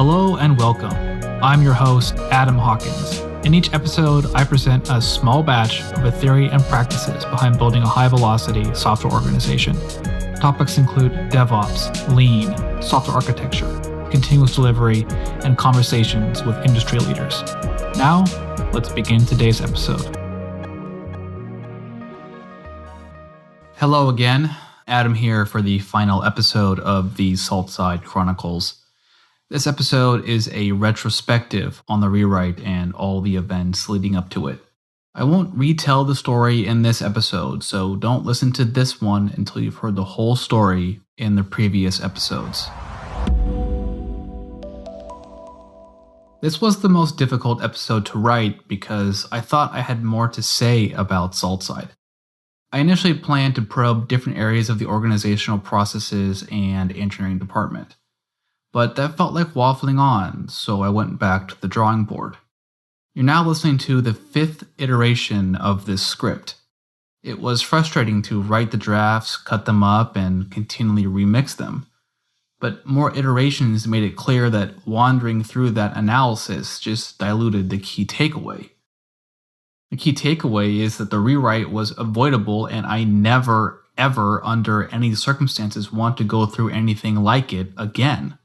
Hello and welcome. I'm your host, Adam Hawkins. In each episode, I present a small batch of the theory and practices behind building a high-velocity software organization. Topics include DevOps, Lean, software architecture, continuous delivery, and conversations with industry leaders. Now, let's begin today's episode. Hello again, Adam here for the final episode of the Saltside Chronicles. This episode is a retrospective on the rewrite and all the events leading up to it. I won't retell the story in this episode, so don't listen to this one until you've heard the whole story in the previous episodes. This was the most difficult episode to write because I thought I had more to say about Saltside. I initially planned to probe different areas of the organizational processes and engineering department. But that felt like waffling on, so I went back to the drawing board. You're now listening to the 5th iteration of this script. It was frustrating to write the drafts, cut them up, and continually remix them. But more iterations made it clear that wandering through that analysis just diluted the key takeaway. The key takeaway is that the rewrite was avoidable and I never, ever, under any circumstances want to go through anything like it again.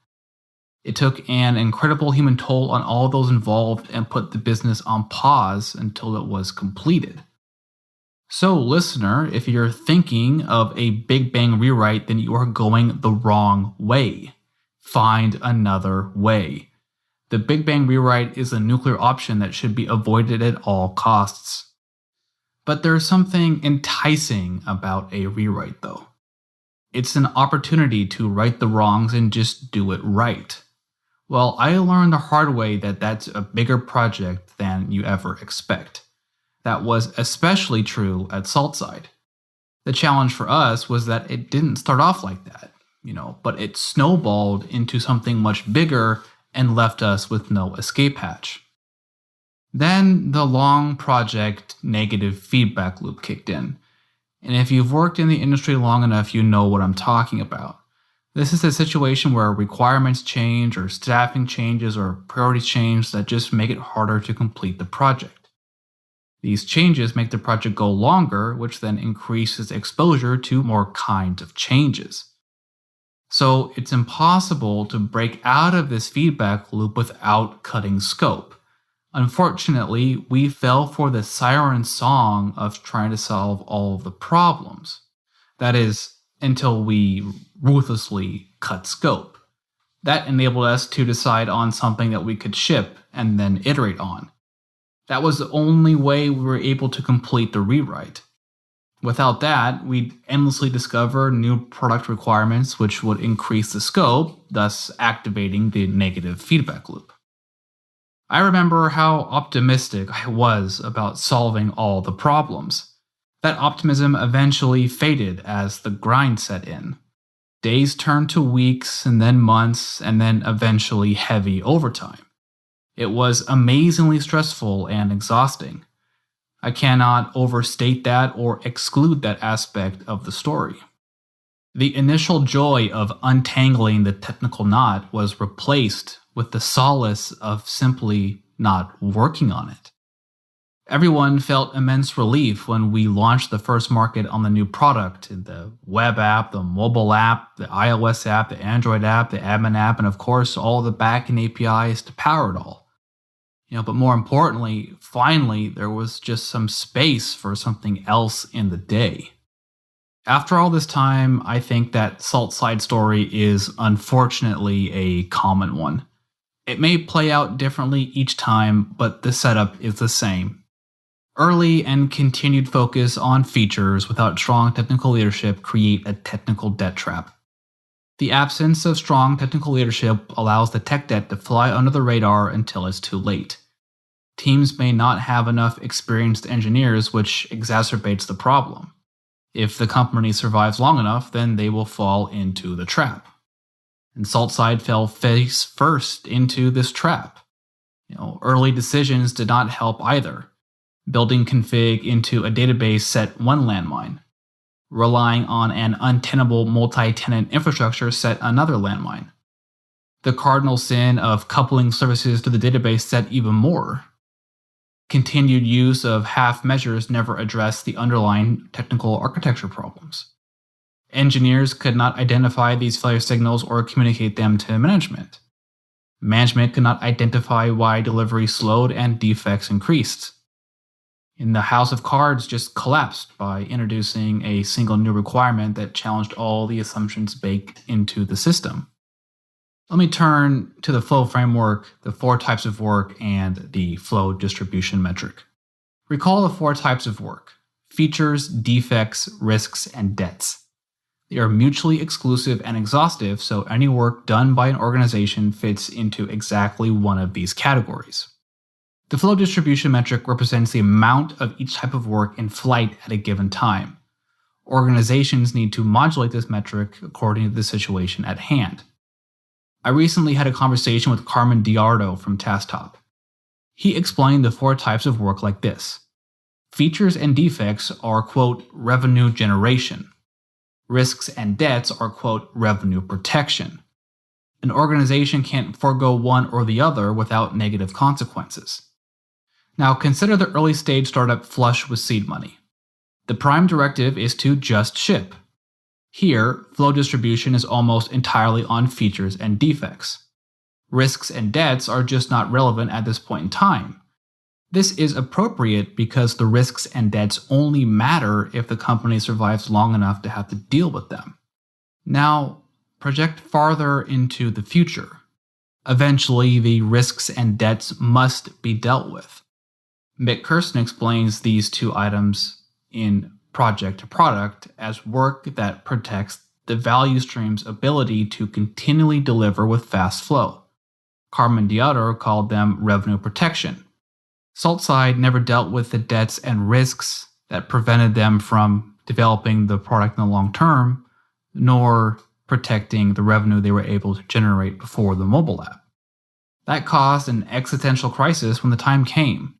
It took an incredible human toll on all those involved and put the business on pause until it was completed. So, listener, if you're thinking of a Big Bang rewrite, then you are going the wrong way. Find another way. The Big Bang rewrite is a nuclear option that should be avoided at all costs. But there's something enticing about a rewrite, though. It's an opportunity to right the wrongs and just do it right. Well, I learned the hard way that that's a bigger project than you ever expect. That was especially true at Saltside. The challenge for us was that it didn't start off like that, but it snowballed into something much bigger and left us with no escape hatch. Then the long project negative feedback loop kicked in. And if you've worked in the industry long enough, you know what I'm talking about. This is a situation where requirements change or staffing changes or priorities change that just make it harder to complete the project. These changes make the project go longer, which then increases exposure to more kinds of changes. So it's impossible to break out of this feedback loop without cutting scope. Unfortunately, we fell for the siren song of trying to solve all of the problems. That is, until we ruthlessly cut scope. That enabled us to decide on something that we could ship and then iterate on. That was the only way we were able to complete the rewrite. Without that, we'd endlessly discover new product requirements which would increase the scope, thus activating the negative feedback loop. I remember how optimistic I was about solving all the problems. That optimism eventually faded as the grind set in. Days turned to weeks and then months and then eventually heavy overtime. It was amazingly stressful and exhausting. I cannot overstate that or exclude that aspect of the story. The initial joy of untangling the technical knot was replaced with the solace of simply not working on it. Everyone felt immense relief when we launched the first market on the new product, the web app, the mobile app, the iOS app, the Android app, the admin app, and of course all the backend APIs to power it all. But more importantly, finally, there was just some space for something else in the day. After all this time, I think that Saltside story is unfortunately a common one. It may play out differently each time, but the setup is the same. Early and continued focus on features without strong technical leadership create a technical debt trap. The absence of strong technical leadership allows the tech debt to fly under the radar until it's too late. Teams may not have enough experienced engineers, which exacerbates the problem. If the company survives long enough, then they will fall into the trap. And Saltside fell face first into this trap. Early decisions did not help either. Building config into a database set one landmine. Relying on an untenable multi-tenant infrastructure set another landmine. The cardinal sin of coupling services to the database said even more. Continued use of half measures never addressed the underlying technical architecture problems. Engineers could not identify these failure signals or communicate them to management. Management could not identify why delivery slowed and defects increased. And the house of cards just collapsed by introducing a single new requirement that challenged all the assumptions baked into the system. Let me turn to the flow framework, the 4 types of work, and the flow distribution metric. Recall the 4 types of work: features, defects, risks, and debts. They are mutually exclusive and exhaustive, so any work done by an organization fits into exactly one of these categories. The flow distribution metric represents the amount of each type of work in flight at a given time. Organizations need to modulate this metric according to the situation at hand. I recently had a conversation with Carmen Diardo from TaskTop. He explained the 4 types of work like this. Features and defects are, quote, revenue generation. Risks and debts are, quote, revenue protection. An organization can't forego one or the other without negative consequences. Now consider the early stage startup flush with seed money. The prime directive is to just ship. Here, flow distribution is almost entirely on features and defects. Risks and debts are just not relevant at this point in time. This is appropriate because the risks and debts only matter if the company survives long enough to have to deal with them. Now, project farther into the future. Eventually, the risks and debts must be dealt with. Mick Kirsten explains these 2 items in Project to Product as work that protects the value stream's ability to continually deliver with fast flow. Carmen Diardo called them revenue protection. Saltside never dealt with the debts and risks that prevented them from developing the product in the long term, nor protecting the revenue they were able to generate before the mobile app. That caused an existential crisis when the time came.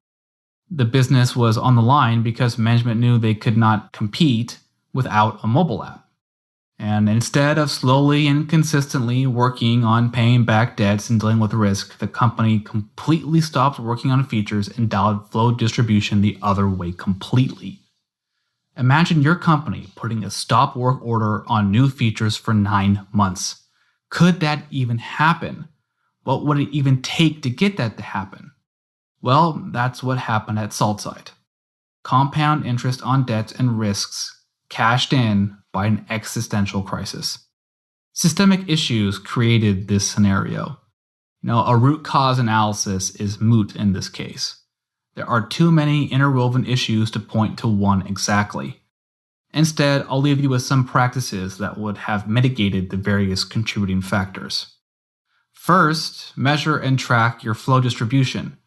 The business was on the line because management knew they could not compete without a mobile app. And instead of slowly and consistently working on paying back debts and dealing with risk, the company completely stopped working on features and dialed flow distribution the other way completely. Imagine your company putting a stop work order on new features for 9 months. Could that even happen? What would it even take to get that to happen? Well, that's what happened at Saltside. Compound interest on debts and risks cashed in by an existential crisis. Systemic issues created this scenario. A root cause analysis is moot in this case. There are too many interwoven issues to point to one exactly. Instead, I'll leave you with some practices that would have mitigated the various contributing factors. First, measure and track your flow distribution.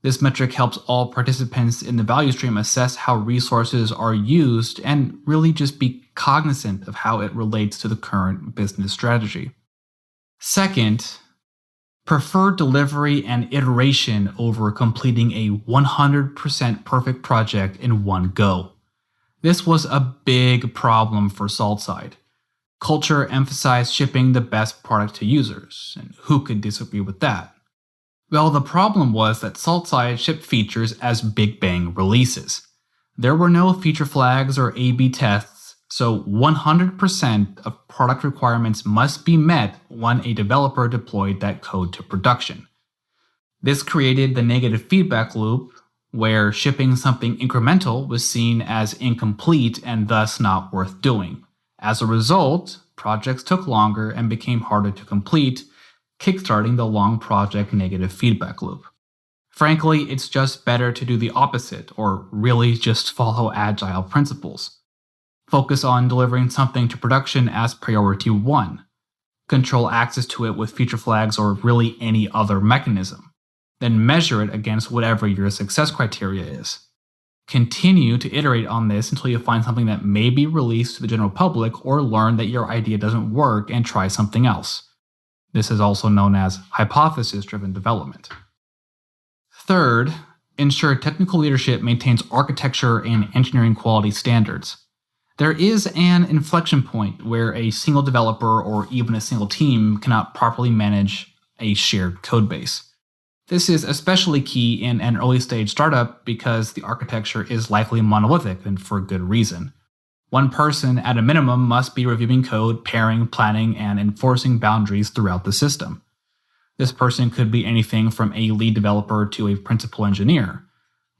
This metric helps all participants in the value stream assess how resources are used and really just be cognizant of how it relates to the current business strategy. Second, prefer delivery and iteration over completing a 100% perfect project in one go. This was a big problem for Saltside. Culture emphasized shipping the best product to users, and who could disagree with that? Well, the problem was that Saltside shipped features as Big Bang releases. There were no feature flags or A/B tests, so 100% of product requirements must be met when a developer deployed that code to production. This created the negative feedback loop, where shipping something incremental was seen as incomplete and thus not worth doing. As a result, projects took longer and became harder to complete, kickstarting the long project negative feedback loop. Frankly, it's just better to do the opposite, or really just follow agile principles. Focus on delivering something to production as priority 1. Control access to it with feature flags or really any other mechanism. Then measure it against whatever your success criteria is. Continue to iterate on this until you find something that may be released to the general public or learn that your idea doesn't work and try something else. This is also known as hypothesis-driven development. Third, ensure technical leadership maintains architecture and engineering quality standards. There is an inflection point where a single developer or even a single team cannot properly manage a shared codebase. This is especially key in an early stage startup because the architecture is likely monolithic, and for good reason. One person at a minimum must be reviewing code, pairing, planning, and enforcing boundaries throughout the system. This person could be anything from a lead developer to a principal engineer.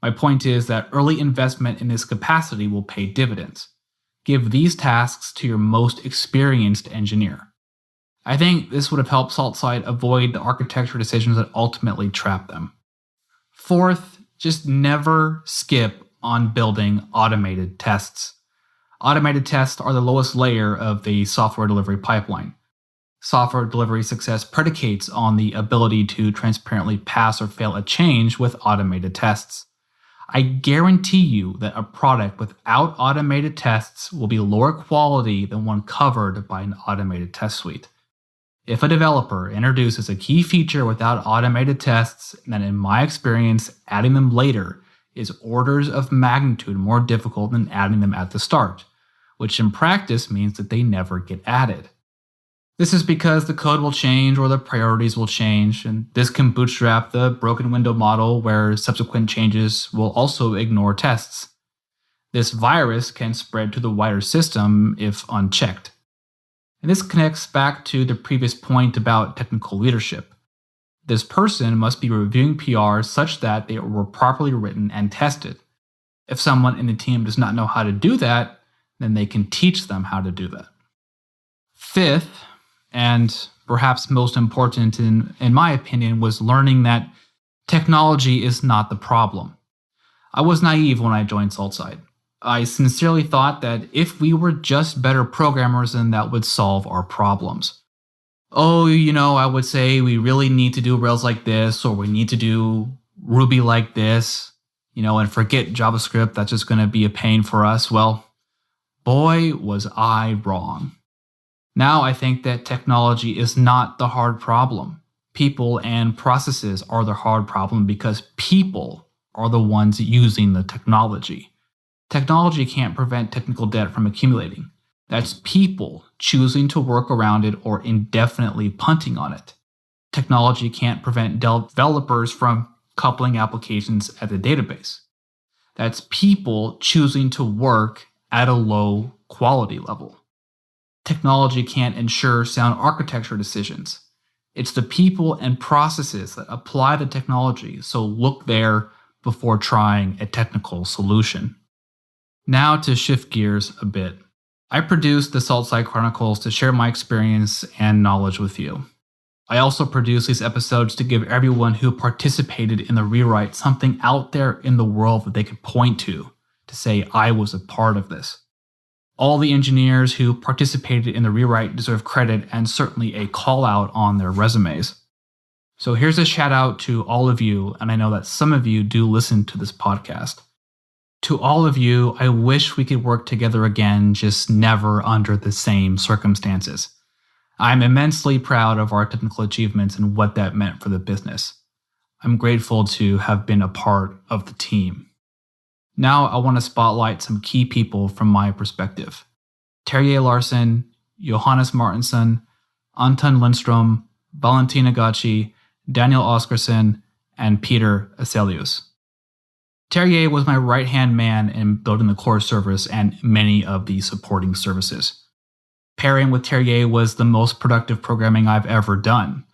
My point is that early investment in this capacity will pay dividends. Give these tasks to your most experienced engineer. I think this would have helped Saltside avoid the architecture decisions that ultimately trap them. Fourth, just never skip on building automated tests. Automated tests are the lowest layer of the software delivery pipeline. Software delivery success predicates on the ability to transparently pass or fail a change with automated tests. I guarantee you that a product without automated tests will be lower quality than one covered by an automated test suite. If a developer introduces a key feature without automated tests, then in my experience, adding them later is orders of magnitude more difficult than adding them at the start, which in practice means that they never get added. This is because the code will change or the priorities will change, and this can bootstrap the broken window model where subsequent changes will also ignore tests. This virus can spread to the wider system if unchecked. And this connects back to the previous point about technical leadership. This person must be reviewing PRs such that they were properly written and tested. If someone in the team does not know how to do that, then they can teach them how to do that. Fifth, and perhaps most important in my opinion, was learning that technology is not the problem. I was naive when I joined Saltside. I sincerely thought that if we were just better programmers, then that would solve our problems. Oh, I would say we really need to do Rails like this, or we need to do Ruby like this, and forget JavaScript, that's just going to be a pain for us. Well, boy, was I wrong. Now I think that technology is not the hard problem. People and processes are the hard problem because people are the ones using the technology. Technology can't prevent technical debt from accumulating. That's people choosing to work around it or indefinitely punting on it. Technology can't prevent developers from coupling applications at the database. That's people choosing to work at a low quality level. Technology can't ensure sound architecture decisions. It's the people and processes that apply the technology, so look there before trying a technical solution. Now to shift gears a bit. I produced the Saltside Chronicles to share my experience and knowledge with you. I also produce these episodes to give everyone who participated in the rewrite something out there in the world that they could point to say, I was a part of this. All the engineers who participated in the rewrite deserve credit and certainly a call out on their resumes. So here's a shout out to all of you, and I know that some of you do listen to this podcast. To all of you, I wish we could work together again, just never under the same circumstances. I'm immensely proud of our technical achievements and what that meant for the business. I'm grateful to have been a part of the team. Now I want to spotlight some key people from my perspective. Terje Larsen, Johannes Martinsson, Anton Lindstrom, Valentina Gacci, Daniel Oscarson, and Peter Aselius. Terje was my right-hand man in building the core service and many of the supporting services. Pairing with Terje was the most productive programming I've ever done.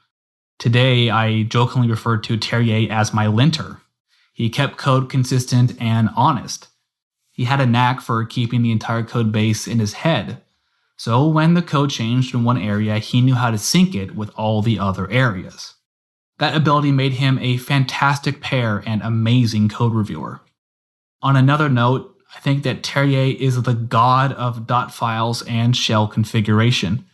Today, I jokingly refer to Terje as my linter. He kept code consistent and honest. He had a knack for keeping the entire code base in his head. So when the code changed in one area, he knew how to sync it with all the other areas. That ability made him a fantastic pair and amazing code reviewer. On another note, I think that Terje is the god of dot files and shell configuration.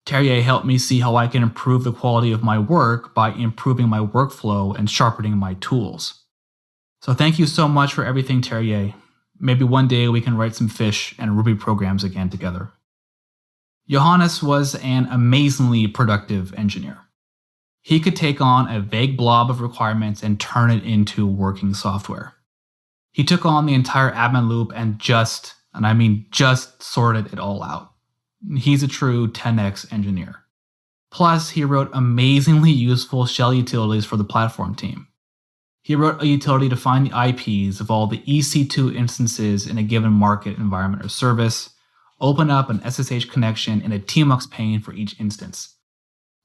Terje helped me see how I can improve the quality of my work by improving my workflow and sharpening my tools. So thank you so much for everything, Terje. Maybe one day we can write some fish and Ruby programs again together. Johannes was an amazingly productive engineer. He could take on a vague blob of requirements and turn it into working software. He took on the entire admin loop and just And I mean just sorted it all out. He's a true 10x engineer. Plus, he wrote amazingly useful shell utilities for the platform team. He wrote a utility to find the IPs of all the EC2 instances in a given market environment or service, open up an SSH connection in a TMUX pane for each instance.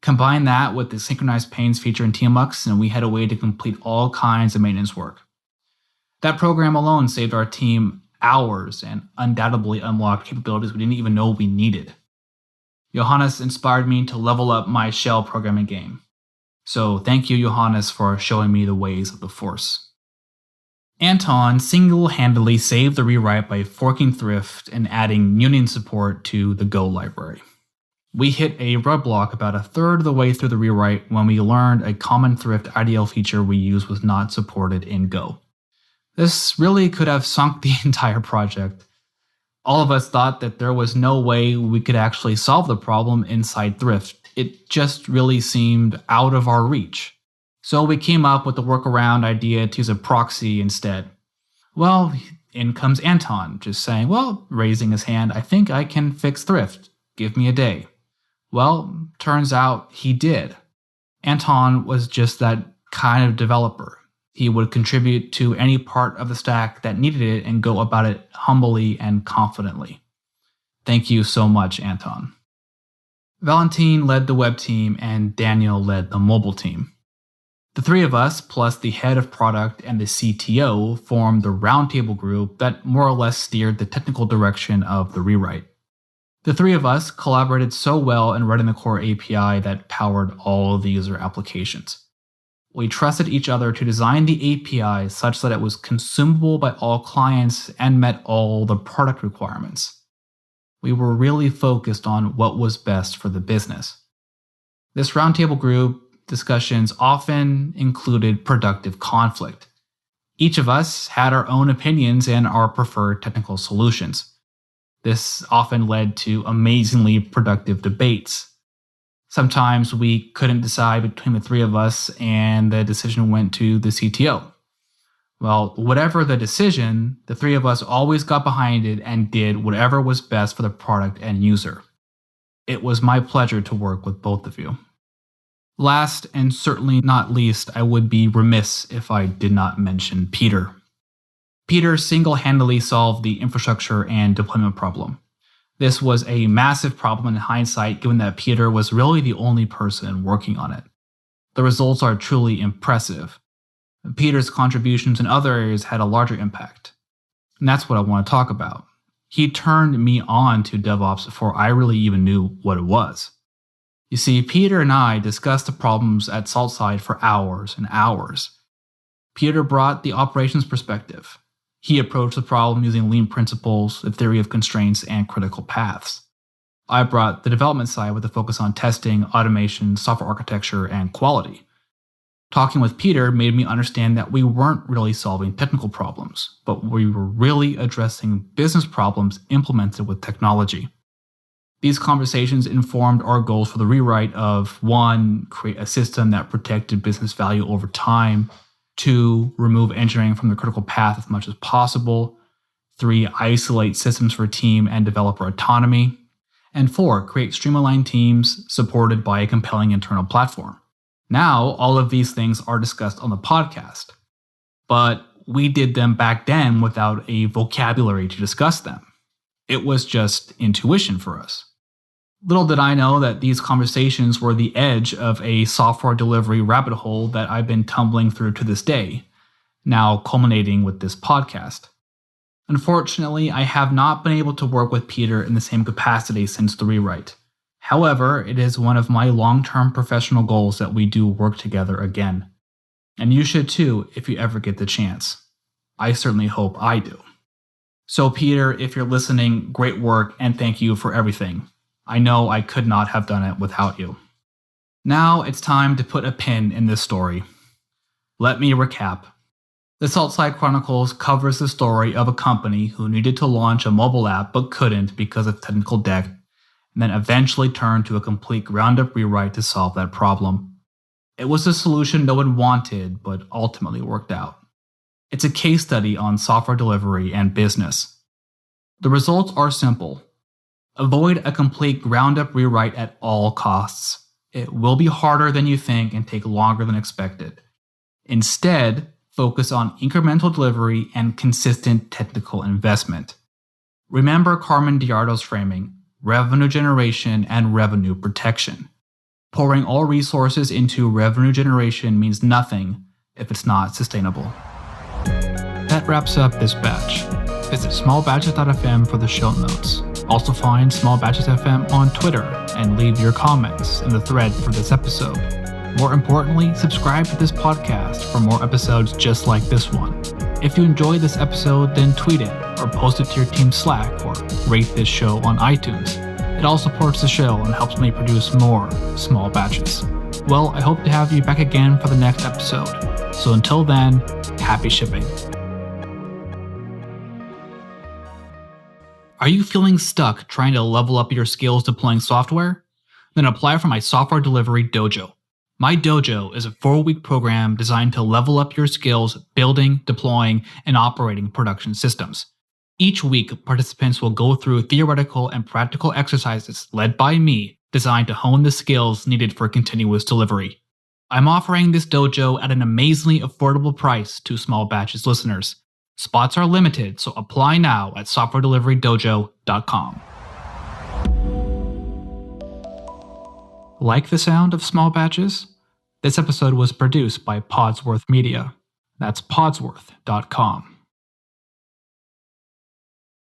Combine that with the synchronized panes feature in TMUX, and we had a way to complete all kinds of maintenance work. That program alone saved our team hours and undoubtedly unlocked capabilities we didn't even know we needed. Johannes inspired me to level up my shell programming game. So thank you, Johannes, for showing me the ways of the Force. Anton single-handedly saved the rewrite by forking Thrift and adding union support to the Go library. We hit a roadblock about a third of the way through the rewrite when we learned a common Thrift IDL feature we use was not supported in Go. This really could have sunk the entire project. All of us thought that there was no way we could actually solve the problem inside Thrift. It just really seemed out of our reach. So we came up with the workaround idea to use a proxy instead. Well, in comes Anton, just saying, well, raising his hand, I think I can fix Thrift. Give me a day. Well, turns out he did. Anton was just that kind of developer. He would contribute to any part of the stack that needed it and go about it humbly and confidently. Thank you so much, Anton. Valentin led the web team and Daniel led the mobile team. The three of us, plus the head of product and the CTO, formed the roundtable group that more or less steered the technical direction of the rewrite. The three of us collaborated so well in writing the core API that powered all of the user applications. We trusted each other to design the API such that it was consumable by all clients and met all the product requirements. We were really focused on what was best for the business. This roundtable group discussions often included productive conflict. Each of us had our own opinions and our preferred technical solutions. This often led to amazingly productive debates. Sometimes we couldn't decide between the three of us and the decision went to the CTO. Well, whatever the decision, the three of us always got behind it and did whatever was best for the product and user. It was my pleasure to work with both of you. Last and certainly not least, I would be remiss if I did not mention Peter. Peter single-handedly solved the infrastructure and deployment problem. This was a massive problem in hindsight, given that Peter was really the only person working on it. The results are truly impressive. Peter's contributions in other areas had a larger impact. And that's what I want to talk about. He turned me on to DevOps before I really even knew what it was. You see, Peter and I discussed the problems at Saltside for hours and hours. Peter brought the operations perspective. He approached the problem using lean principles, the theory of constraints, and critical paths. I brought the development side with a focus on testing, automation, software architecture, and quality. Talking with Peter made me understand that we weren't really solving technical problems, but we were really addressing business problems implemented with technology. These conversations informed our goals for the rewrite of 1. Create a system that protected business value over time. 2. Remove engineering from the critical path as much as possible. 3. Isolate systems for team and developer autonomy. And 4. Create streamlined teams supported by a compelling internal platform. Now, all of these things are discussed on the podcast, but we did them back then without a vocabulary to discuss them. It was just intuition for us. Little did I know that these conversations were the edge of a software delivery rabbit hole that I've been tumbling through to this day, now culminating with this podcast. Unfortunately, I have not been able to work with Peter in the same capacity since the rewrite. However, it is one of my long-term professional goals that we do work together again. And you should too if you ever get the chance. I certainly hope I do. So Peter, if you're listening, great work and thank you for everything. I know I could not have done it without you. Now it's time to put a pin in this story. Let me recap. The Saltside Chronicles covers the story of a company who needed to launch a mobile app but couldn't because of technical debt, and then eventually turned to a complete ground-up rewrite to solve that problem. It was a solution no one wanted, but ultimately worked out. It's a case study on software delivery and business. The results are simple. Avoid a complete ground-up rewrite at all costs. It will be harder than you think and take longer than expected. Instead, focus on incremental delivery and consistent technical investment. Remember Carmen Diardo's framing: revenue generation and revenue protection. Pouring all resources into revenue generation means nothing if it's not sustainable. That wraps up this batch. Visit smallbatches.fm for the show notes. Also find Small Batches FM on Twitter and leave your comments in the thread for this episode. More importantly, subscribe to this podcast for more episodes just like this one. If you enjoyed this episode, then tweet it or post it to your team's Slack or rate this show on iTunes. It all supports the show and helps me produce more Small Batches. Well, I hope to have you back again for the next episode. So until then, happy shipping. Are you feeling stuck trying to level up your skills deploying software? Then apply for my software delivery dojo. My dojo is a 4-week program designed to level up your skills building, deploying, and operating production systems. Each week, participants will go through theoretical and practical exercises led by me designed to hone the skills needed for continuous delivery. I'm offering this dojo at an amazingly affordable price to Small Batches listeners. Spots are limited, so apply now at softwaredeliverydojo.com. Like the sound of Small Batches? This episode was produced by Podsworth Media. That's podsworth.com.